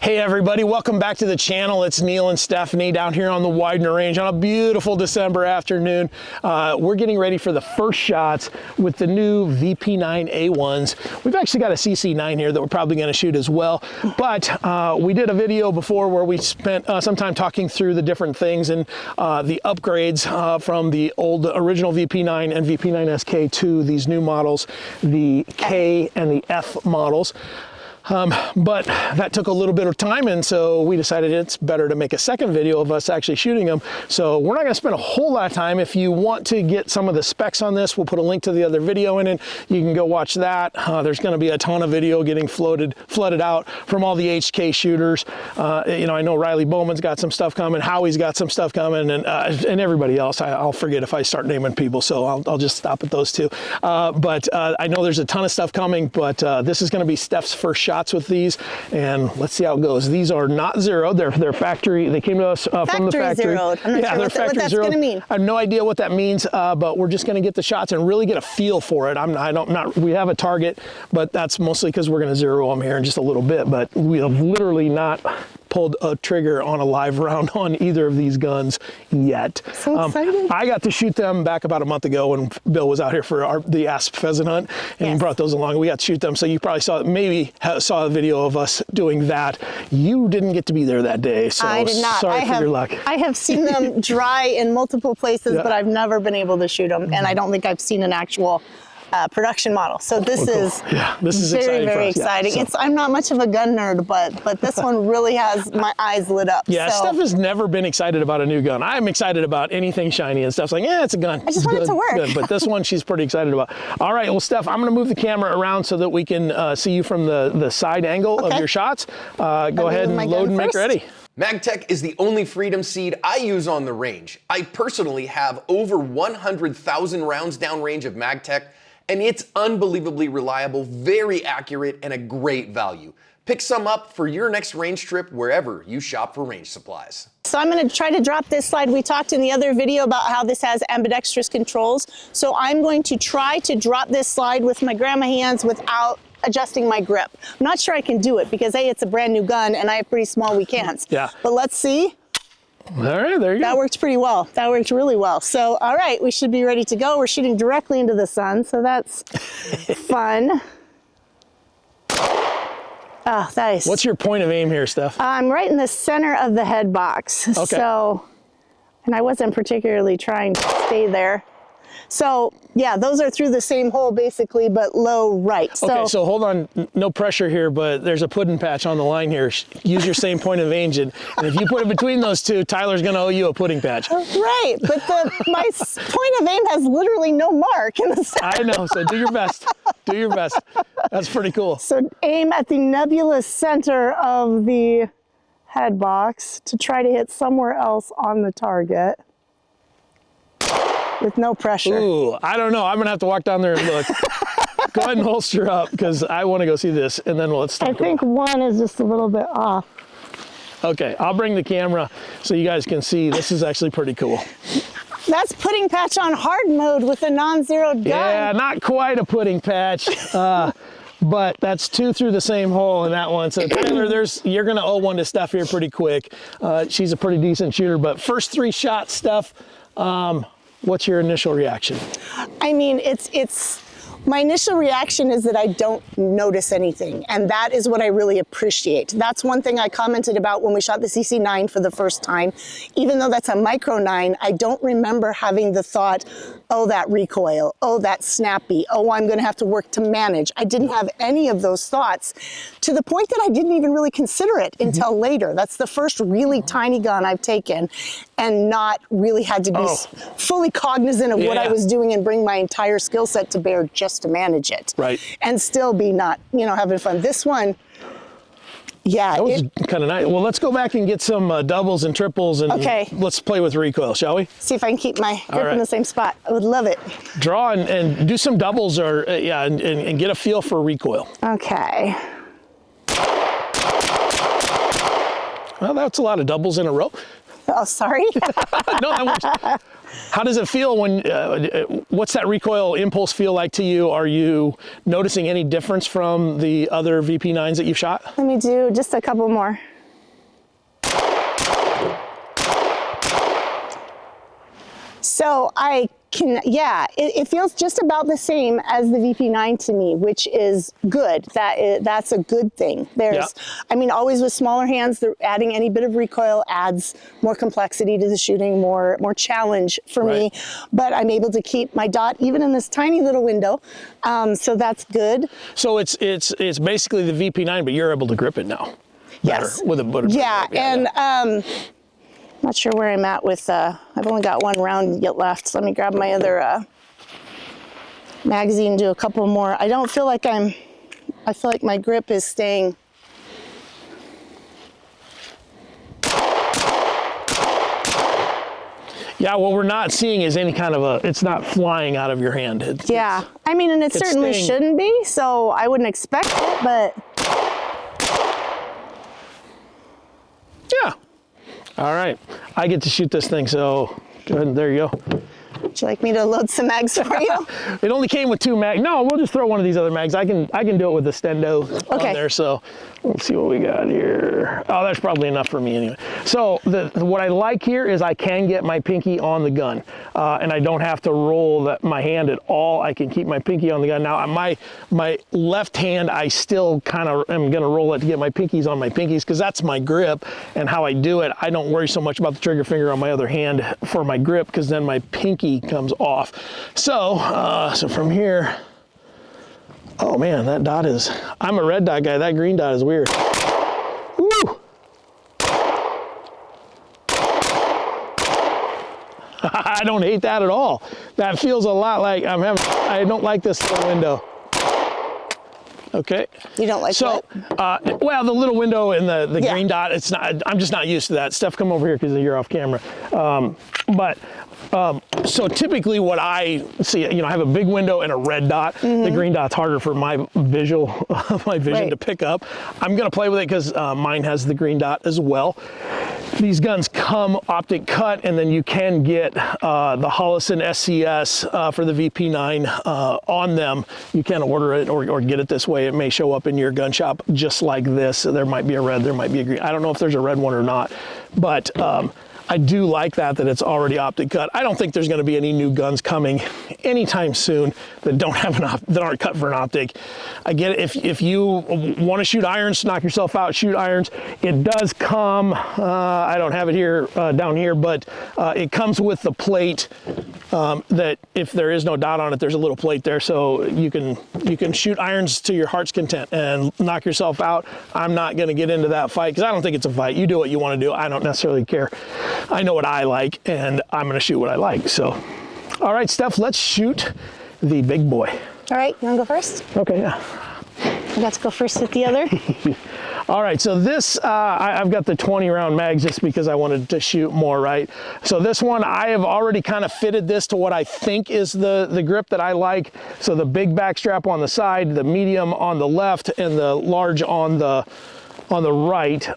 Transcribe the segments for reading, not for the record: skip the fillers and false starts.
Hey everybody, welcome back to the channel. It's Neil and Stephanie down here on the Widener Range on a beautiful December afternoon. We're getting ready for the first shots with the new VP9A1s. We've actually got a CC9 here that we're probably going to shoot as well, but we did a video before where we spent some time talking through the different things and the upgrades from the original VP9 and VP9SK to these new models, the K and the F models. But that took a little bit of time, and so we decided it's better to make a second video of us actually shooting them. So we're not going to spend a whole lot of time. If you want to get some of the specs on this, we'll put a link to the other video in it. You can go watch that. There's going to be a ton of video getting flooded out from all the HK shooters. You know, I know Riley Bowman's got some stuff coming, Howie's got some stuff coming, and everybody else. I'll forget if I start naming people, so I'll just stop at those two. But I know there's a ton of stuff coming, but this is going to be Steph's first shot with these, and let's see how it goes. These are not zeroed. They're factory. They came to us from the factory. Zeroed. I'm not sure what that's going to mean. I have no idea what that means, but we're just going to get the shots and really get a feel for it. We have a target, but that's mostly because we're going to zero them here in just a little bit. But we have literally not pulled a trigger on a live round on either of these guns yet. So excited. I got to shoot them back about a month ago when Bill was out here for the asp pheasant hunt, and he brought those along. We got to shoot them, so you probably saw a video of us doing that. You didn't get to be there that day, so I did not. Sorry for your luck. I have seen them dry in multiple places, but I've never been able to shoot them, and I don't think I've seen an actual production model. So this is very exciting. Yeah, I'm not much of a gun nerd, but this one really has my eyes lit up. Yeah, so. Steph has never been excited about a new gun. I'm excited about anything shiny, and Steph's like, yeah, it's a gun. I just want it to work. Good. But this one she's pretty excited about. All right, well, Steph, I'm going to move the camera around so that we can see you from the side angle of your shots. Go ahead and load and make ready. MagTech is the only freedom seed I use on the range. I personally have over 100,000 rounds downrange of MagTech, and it's unbelievably reliable, very accurate, and a great value. Pick some up for your next range trip wherever you shop for range supplies. So I'm going to try to drop this slide. We talked in the other video about how this has ambidextrous controls. So I'm going to try to drop this slide with my grandma hands without adjusting my grip. I'm not sure I can do it because A, it's a brand new gun and I have pretty small weak hands. Yeah. But let's see. All right, there you go. That worked pretty well. That worked really well. So, all right, we should be ready to go. We're shooting directly into the sun, so that's fun. Oh, nice. What's your point of aim here, Steph? I'm right in the center of the head box. Okay. So, and I wasn't particularly trying to stay there. So, yeah, those are through the same hole basically, but low right. Okay, so hold on, no pressure here, but there's a pudding patch on the line here. Use your same point of aim, and if you put it between those two, Tyler's gonna owe you a pudding patch. Right, but my point of aim has literally no mark in the center. I know, so do your best. Do your best. That's pretty cool. So aim at the nebulous center of the head box to try to hit somewhere else on the target. With no pressure. Ooh, I don't know. I'm going to have to walk down there and look. Go ahead and holster up because I want to go see this, and then let's talk. I think one is just a little bit off. Okay, I'll bring the camera so you guys can see. This is actually pretty cool. That's pudding patch on hard mode with a non-zeroed gun. Yeah, not quite a pudding patch. But that's two through the same hole in that one. So Tyler, you're going to owe one to Steph here pretty quick. She's a pretty decent shooter, but first three shots, Steph, what's your initial reaction? I mean, my initial reaction is that I don't notice anything, and that is what I really appreciate. That's one thing I commented about when we shot the CC9 for the first time. Even though that's a micro 9, I don't remember having the thought, oh, that recoil, oh, that's snappy, oh, I'm gonna have to work to manage. I didn't have any of those thoughts, to the point that I didn't even really consider it until later. That's the first really tiny gun I've taken and not really had to be fully cognizant of what I was doing and bring my entire skill set to bear just to manage it. Right. And still be not, having fun. This one, yeah. That was kind of nice. Well, let's go back and get some doubles and triples and let's play with recoil, shall we? See if I can keep my grip in the same spot. I would love it. Draw and do some doubles or, and get a feel for recoil. Okay. Well, that's a lot of doubles in a row. Oh, sorry. No, that works. How does it feel when, what's that recoil impulse feel like to you? Are you noticing any difference from the other VP9s that you've shot? Let me do just a couple more. So I can, yeah, it feels just about the same as the VP9 to me, which is good. That's a good thing. I mean, always with smaller hands, adding any bit of recoil adds more complexity to the shooting, more challenge for me. But I'm able to keep my dot even in this tiny little window, so that's good. So it's basically the VP9, but you're able to grip it now. Yes. With a butter. Yeah, and not sure where I'm at with, I've only got one round yet left, so let me grab my other magazine, do a couple more. I don't feel like I feel like my grip is staying. Yeah, what we're not seeing is any kind of it's not flying out of your hand. I mean, and it certainly shouldn't be, so I wouldn't expect it, but. Yeah. All right, I get to shoot this thing, so go ahead and there you go. Would you like me to load some mags for you? It only came with 2 mags. No, we'll just throw one of these other mags. I can do it with the Stendo on there. So let's see what we got here. Oh, that's probably enough for me anyway. So what I like here is I can get my pinky on the gun, and I don't have to roll my hand at all. I can keep my pinky on the gun. Now my left hand, I still kind of am gonna roll it to get my pinkies on my pinkies because that's my grip and how I do it. I don't worry so much about the trigger finger on my other hand for my grip because then my pinky comes off. So from here, oh man, that dot is, I'm a red dot guy, that green dot is weird. Woo! I don't hate that at all. That feels a lot like I don't like this little window. Okay. You don't like what? Well, the little window and the green dot, it's not, I'm just not used to that. Steph, come over here because you're off camera. So typically what I see, I have a big window and a red dot. The green dot's harder for my vision to pick up. I'm gonna play with it because mine has the green dot as well. These guns come optic cut, and then you can get the Holosun SCS for the VP9 on them. You can order it or get it this way. It may show up in your gun shop just like this. There might be a red, there might be a green. I don't know if there's a red one or not, but I do like that it's already optic cut. I don't think there's going to be any new guns coming anytime soon that don't have that aren't cut for an optic. I get it. If you want to shoot irons, knock yourself out, shoot irons. It does come. I don't have it here down here, but it comes with the plate that if there is no dot on it, there's a little plate there, so you can shoot irons to your heart's content and knock yourself out. I'm not going to get into that fight because I don't think it's a fight. You do what you want to do. I don't necessarily care. I know what I like, and I'm going to shoot what I like. So, all right, Steph, let's shoot the big boy. All right, you want to go first? Okay, yeah. I got to go first with the other. All right, so this, I've got the 20 round mags just because I wanted to shoot more, right? So this one, I have already kind of fitted this to what I think is the grip that I like. So the big back strap on the side, the medium on the left, and the large on the right.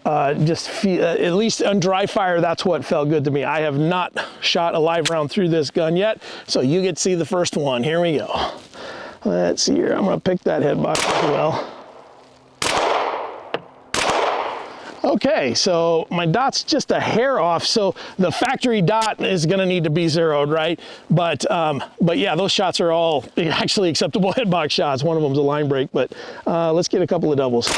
Just feel, at least on dry fire, that's what felt good to me. I have not shot a live round through this gun yet, so you get to see the first one. Here we go. Let's see here. I'm gonna pick that head box as well. Okay, so my dot's just a hair off, so the factory dot is gonna need to be zeroed, right? But yeah, those shots are all actually acceptable headbox shots. One of them's a line break, but let's get a couple of doubles.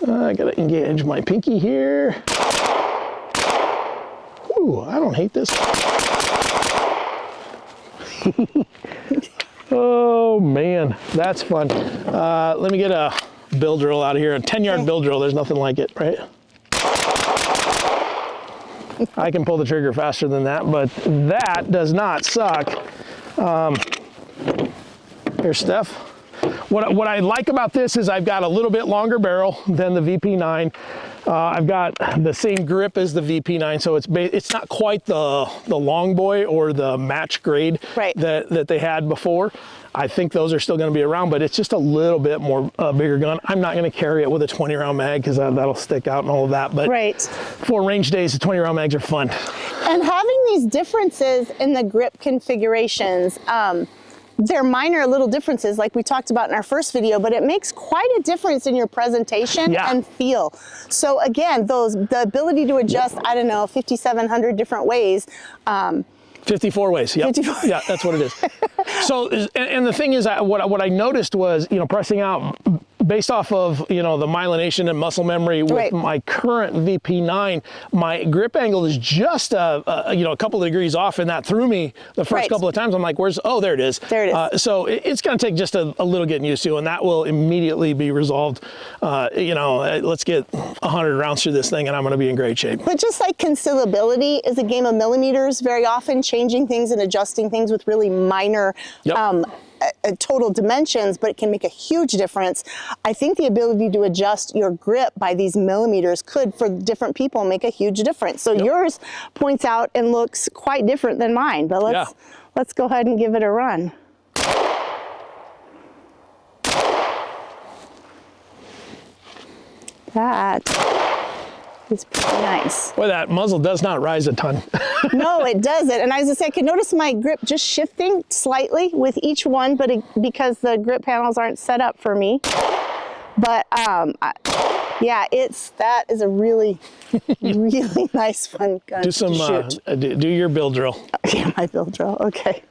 I gotta engage my pinky here. Ooh, I don't hate this. Oh man, that's fun. Let me get a bill drill out of here. A 10-yard bill drill, there's nothing like it, right? I can pull the trigger faster than that, but that does not suck. Here, Steph. What I like about this is I've got a little bit longer barrel than the VP9. I've got the same grip as the VP9, so it's not quite the long boy or the match grade that they had before. I think those are still going to be around, but it's just a little bit more bigger gun. I'm not going to carry it with a 20 round mag because that'll stick out and all of that. But for range days, the 20 round mags are fun. And having these differences in the grip configurations, they're minor little differences like we talked about in our first video, but it makes quite a difference in your presentation and feel. So again, the ability to adjust, I don't know, 5,700 different ways. 54 ways. Yep. 54. Yeah, that's what it is. So, and the thing is, what I noticed was, pressing out based off of, the myelination and muscle memory with my current VP9, my grip angle is just a couple of degrees off, and that threw me the first couple of times. I'm like, oh, there it is. There it is. So it's going to take just a little getting used to, and that will immediately be resolved. Let's get 100 rounds through this thing, and I'm going to be in great shape. But just like concealability is a game of millimeters, very often changing things and adjusting things with really minor total dimensions, but it can make a huge difference. I think the ability to adjust your grip by these millimeters could, for different people, make a huge difference. So yours points out and looks quite different than mine, but let's go ahead and give it a run. That is pretty nice. Boy, that muzzle does not rise a ton. No, it doesn't. And as I say, I can notice my grip just shifting slightly with each one, but because the grip panels aren't set up for me. But yeah, that is a really, really nice, fun gun to shoot. Do your bill drill. Yeah, my bill drill. Okay.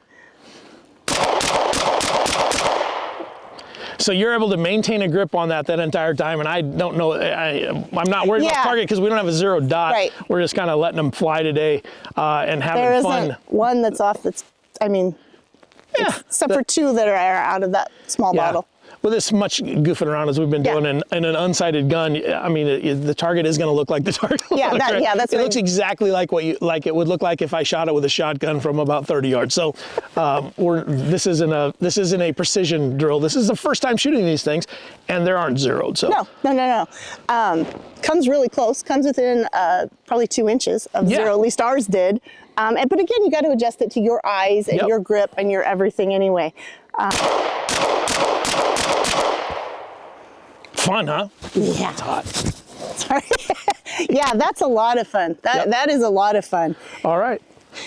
So you're able to maintain a grip on that entire time, and I don't know, I'm not worried about target because we don't have a 0 dot. Right. We're just kind of letting them fly today and having fun. There isn't one that's off except for 2 that are out of that small bottle. With as much goofing around as we've been doing in an unsighted gun, I mean, the target is going to look like the target. That's it looks exactly like it would look like if I shot it with a shotgun from about 30 yards. So, this isn't a precision drill. This is the first time shooting these things, and there aren't zeroed. So no. Comes really close. Comes within probably 2 inches of 0. At least ours did. But again, you got to adjust it to your eyes and your grip and your everything anyway. Fun, huh? Yeah. It's hot. Sorry. Yeah, that's a lot of fun. That is a lot of fun. All right.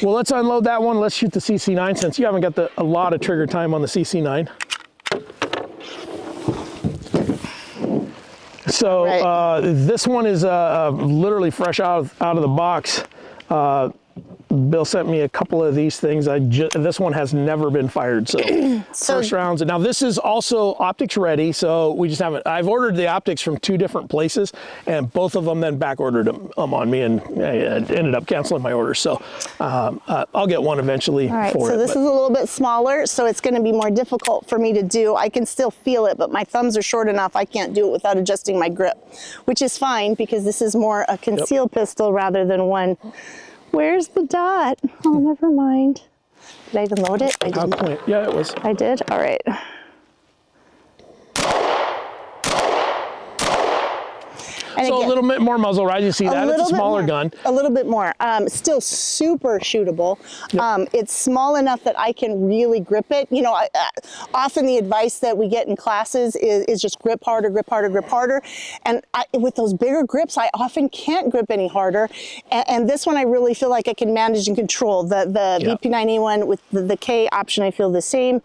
Well, let's unload that one. Let's shoot the CC9 since you haven't got a lot of trigger time on the CC9. So this one is literally fresh out of the box. Bill sent me a couple of these things. This one has never been fired, so first rounds. And now this is also optics ready, so we just haven't. I've ordered the optics from 2 different places, and both of them then back ordered them on me, and I ended up canceling my order. So I'll get one eventually. All right, so this is a little bit smaller, so it's going to be more difficult for me to do. I can still feel it, but my thumbs are short enough. I can't do it without adjusting my grip, which is fine because this is more a concealed pistol rather than one. Where's the dot? Oh, never mind. Did I even load it? I didn't. Yeah, it was. I did? All right. And so again, a little bit more muzzle rise. You see that? It's a smaller gun. A little bit more. Still super shootable. It's small enough that I can really grip it. Often the advice that we get in classes is just grip harder, grip harder, grip harder. And with those bigger grips, I often can't grip any harder. And this one I really feel like I can manage and control. The VP9A1 with the K option, I feel the same.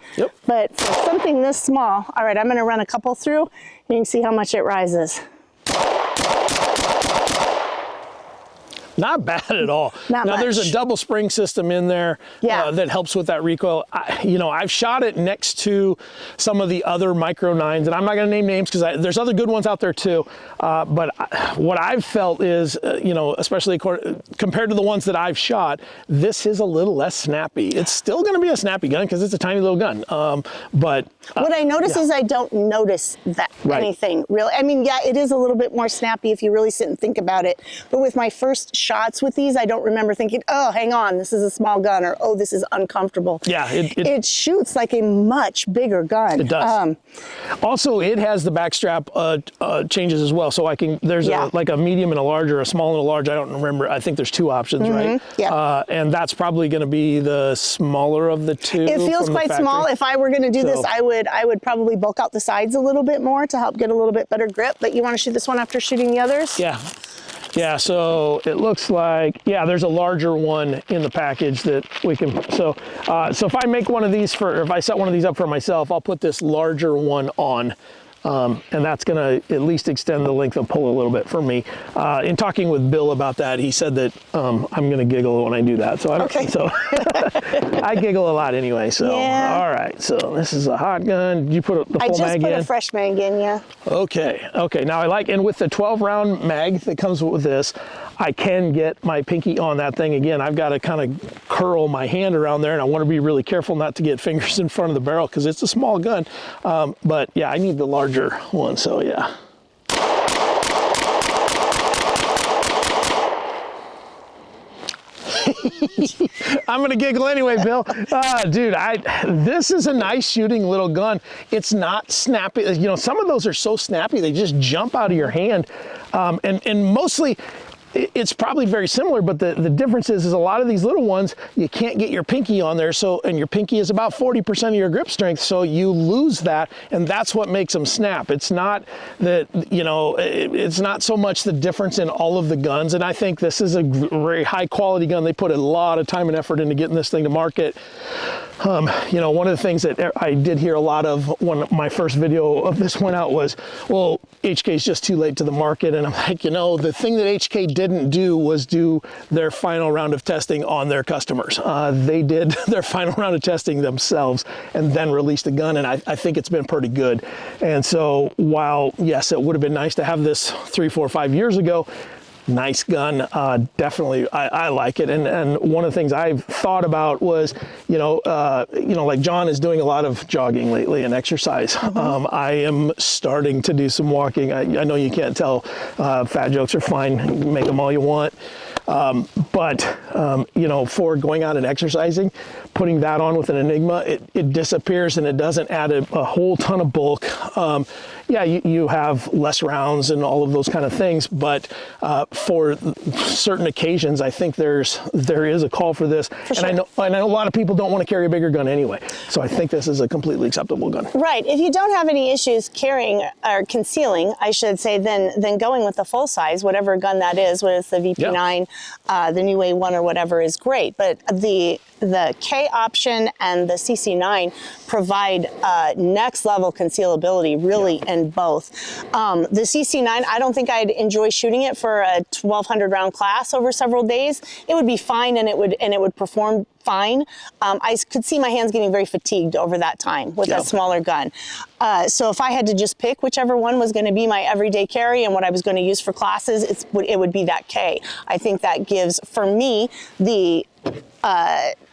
But for something this small, all right, I'm going to run a couple through. You can see how much it rises. Not bad at all. Not much. There's a double spring system in there that helps with that recoil. I've shot it next to some of the other Micro 9s, and I'm not going to name names because there's other good ones out there too. But what I've felt is, especially compared to the ones that I've shot, this is a little less snappy. It's still going to be a snappy gun because it's a tiny little gun. But what I notice is I don't notice anything really. I mean, it is a little bit more snappy if you really sit and think about it. But with my first shots with these, I don't remember thinking, oh, hang on, this is a small gun, or oh, this is uncomfortable. Yeah, it shoots like a much bigger gun. It does. Also, it has the backstrap changes as well. So there's like a medium and a large, or a small and a large. I don't remember. I think there's 2 options, right? Yeah. And that's probably going to be the smaller of the 2. It feels quite small. If I were going to do this, I would probably bulk out the sides a little bit more to help get a little bit better grip. But you want to shoot this one after shooting the others? Yeah. Yeah, so it looks like, yeah, there's a larger one in the package that we can, so if I make one of these if I set one of these up for myself, I'll put this larger one on. And that's going to at least extend the length of pull a little bit for me. In talking with Bill about that, he said that I'm going to giggle when I do that. So I giggle a lot anyway. So yeah. All right. So this is a hot gun. Did you put the full mag in? I just put a fresh mag in, yeah. Okay. Okay. Now and with the 12-round mag that comes with this, I can get my pinky on that thing again. I've got to kind of curl my hand around there, and I want to be really careful not to get fingers in front of the barrel because it's a small gun. But yeah, I need the larger one, so yeah. I'm gonna giggle anyway, Bill. Dude, this is a nice shooting little gun. It's not snappy. You know, some of those are so snappy, they just jump out of your hand. And mostly, it's probably very similar, but the difference is a lot of these little ones, you can't get your pinky on there, and your pinky is about 40% of your grip strength, so you lose that, and that's what makes them snap. It's not that, you know, it's not so much the difference in all of the guns, and I think this is a very high quality gun. They put a lot of time and effort into getting this thing to market. You know, one of the things that I did hear a lot of when my first video of this went out was, well, HK is just too late to the market. And I'm like, you know, the thing that HK didn't do was do their final round of testing on their customers. They did their final round of testing themselves and then released a gun. And I think it's been pretty good. And so while, yes, it would have been nice to have this 3, 4, 5 years ago, nice gun, definitely I like it. And one of the things I've thought about was, you know, like John is doing a lot of jogging lately and exercise. I am starting to do some walking. I know you can't tell, fat jokes are fine, make them all you want. But you know, for going out and exercising, putting that on with an Enigma, it disappears and it doesn't add a whole ton of bulk. Yeah, you have less rounds and all of those kind of things, but for certain occasions, I think there is a call for this. For sure. And I know a lot of people don't want to carry a bigger gun anyway, so I think this is a completely acceptable gun. Right. If you don't have any issues carrying or concealing, I should say, then going with the full size, whatever gun that is, whether it's the VP9, the new A1 or whatever, is great. But the K option and the CC9 provide next level concealability, really, in both. The CC9, I don't think I'd enjoy shooting it for a 1,200 round class over several days. It would be fine, and it would perform fine. I could see my hands getting very fatigued over that time with a smaller gun. So if I had to just pick whichever one was going to be my everyday carry and what I was going to use for classes, it would be that K. I think that gives, for me, the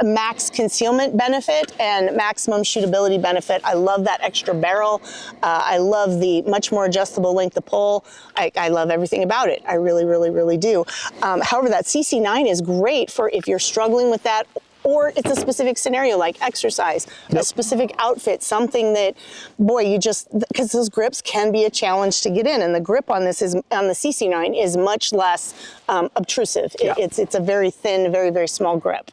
max concealment benefit and maximum shootability benefit. I love that extra barrel. I love the much more adjustable length of pull. I love everything about it. I really, really, really do. However, that CC9 is great for if you're struggling with that, or it's a specific scenario like exercise, a specific outfit, something that, boy, because those grips can be a challenge to get in, and the grip on this on the CC9 is much less obtrusive. It's a very thin, very, very small grip.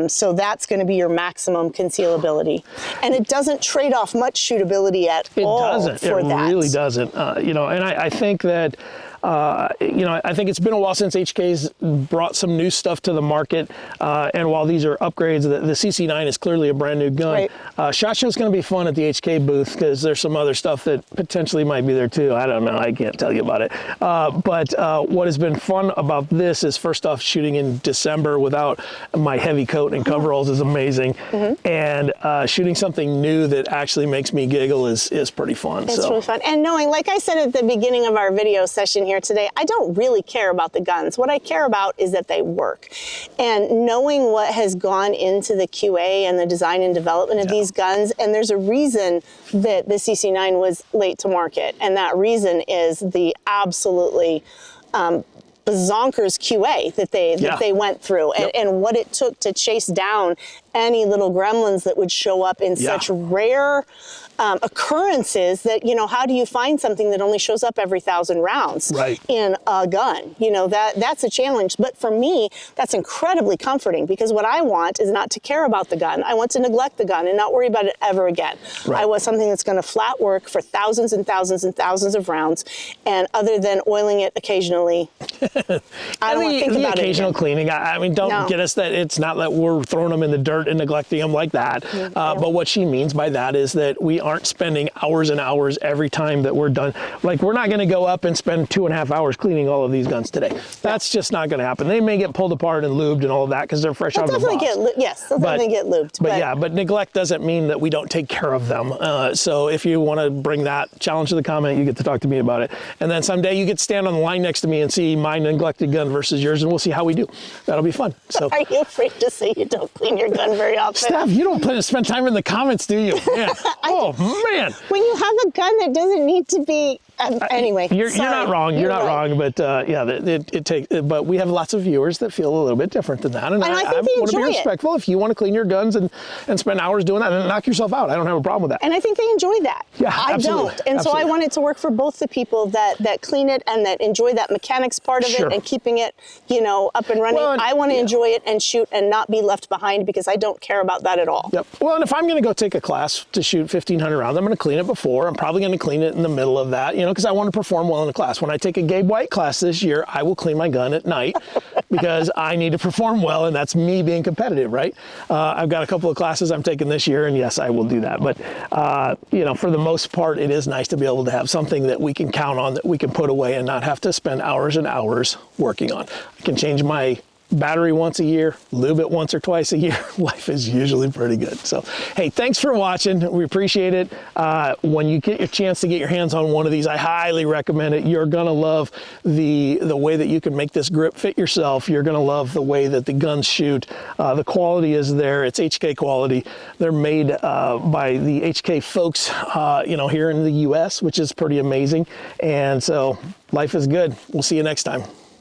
So that's going to be your maximum concealability, and it doesn't trade off much shootability at all. It doesn't. It really doesn't. You know, and I think that. You know, I think it's been a while since HK's brought some new stuff to the market, and while these are upgrades, the CC9 is clearly a brand new gun. Right. SHOT Show's going to be fun at the HK booth because there's some other stuff that potentially might be there too. I don't know. I can't tell you about it. But what has been fun about this is, first off, shooting in December without my heavy coat and coveralls is amazing, and shooting something new that actually makes me giggle is pretty fun. It's really fun. And knowing, like I said at the beginning of our video session here today, I don't really care about the guns. What I care about is that they work. And knowing what has gone into the QA and the design and development of these guns, and there's a reason that the CC9 was late to market, and that reason is the absolutely bazonkers QA that they went through, and what it took to chase down any little gremlins that would show up in such rare occurrences that, you know, how do you find something that only shows up every 1,000 rounds in a gun? You know, that's a challenge. But for me, that's incredibly comforting, because what I want is not to care about the gun. I want to neglect the gun and not worry about it ever again. I want something that's going to flat work for thousands and thousands and thousands of rounds, and other than oiling it occasionally, I don't want to think about it occasional again. cleaning. I mean, don't No. get us that it's not that we're throwing them in the dirt and neglecting them like that. But what she means by that is that we aren't spending hours and hours every time that we're done. Like, we're not going to go up and spend 2.5 hours cleaning all of these guns today. That's just not going to happen. They may get pulled apart and lubed and all of that because they're fresh out of the box. Yes, they'll definitely get lubed. But neglect doesn't mean that we don't take care of them. So if you want to bring that challenge to the comment, you get to talk to me about it. And then someday you get to stand on the line next to me and see my neglected gun versus yours, and we'll see how we do. That'll be fun. So, Are you afraid to say you don't clean your gun very often? Steph, you don't spend time in the comments, do you? Man. Oh, man. When you have a gun that doesn't need to be, anyway. You're not wrong. You're not wrong. But yeah, it takes. But we have lots of viewers that feel a little bit different than that, and I think they want to be enjoy it. respectful. If you want to clean your guns and spend hours doing that, then knock yourself out. I don't have a problem with that. And I think they enjoy that. Yeah, I absolutely. don't. And so I want it to work for both the people that clean it and that enjoy that mechanics part of Sure. it and keeping it, up and running. Well, I want to enjoy it and shoot and not be left behind because I don't care about that at all. Yep. Well, and if I'm going to go take a class to shoot 1,500 rounds, I'm going to clean it before. I'm probably going to clean it in the middle of that, because I want to perform well in the class. When I take a Gabe White class this year, I will clean my gun at night because I need to perform well, and that's me being competitive, right? I've got a couple of classes I'm taking this year, and yes, I will do that. But, for the most part, it is nice to be able to have something that we can count on, that we can put away and not have to spend hours and hours working on. I can change my battery once a year, lube it once or twice a year. Life is usually pretty good. So, hey, thanks for watching. We appreciate it. When you get your chance to get your hands on one of these, I highly recommend it. You're going to love the way that you can make this grip fit yourself. You're going to love the way that the guns shoot. The quality is there. It's HK quality. They're made by the HK folks, here in the US, which is pretty amazing. And so life is good. We'll see you next time.